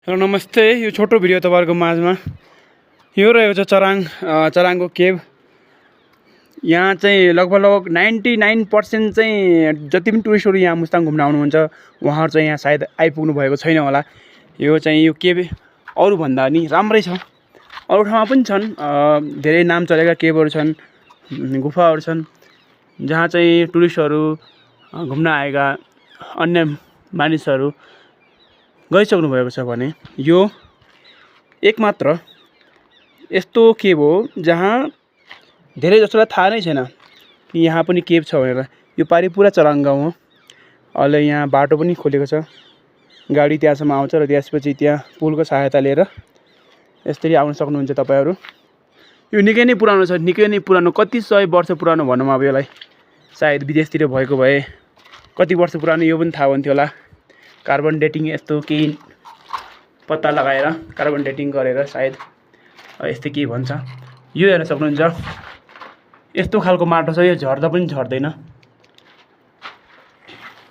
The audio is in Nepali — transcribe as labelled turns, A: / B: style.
A: र नमस्ते, यो छोटो भिडियो तपाईहरुको माझमा यो रहेको छ चराङको केभ। यहाँ चाहिँ लगभग 99% चाहिँ जति पनि टुरिस्टहरु यहाँ मुस्ताङ घुम्न आउनुहुन्छ उहाँहरु चाहिँ यहाँ सायद आइपुग्नु भएको छैन होला। यो केभ अरु भन्दा नि राम्रै छ। अरु ठाउँमा पनि छन्, धेरै नाम चलेका केभहरु छन्, गुफाहरु छन् जहाँ चाहिँ टुरिस्टहरु घुम्न आएका अन्य मानिसहरु गइसक्नु भएको छ भने यो एकमात्र यस्तो केभ हो जहाँ धेरै जसोलाई थाहा नै छैन कि यहाँ पनि केभ छ भनेर। यो पारी पुरा चराङ गाउँ हो। अहिले यहाँ बाटो पनि खोलेको छ, गाडी त्यहाँसम्म आउँछ र त्यसपछि त्यहाँ पुलको सहायता लिएर यसरी आउन सक्नुहुन्छ तपाईहरु। यो निकै नै पुरानो छ, निकै नै पुरानो, कति सय वर्ष पुरानो भनौँ अब यसलाई। सायद विदेशतिर भएको भए कति वर्ष पुरानो यो पनि थाहा हुन्थ्यो होला। कार्बन डेटिङ यस्तो केही पत्ता लगाएर कार्बन डेटिङ गरेर सायद यस्तो के भन्छ। यो हेर्न सक्नुहुन्छ, यस्तो खालको माटो छ, यो झर्दा पनि झर्दैन।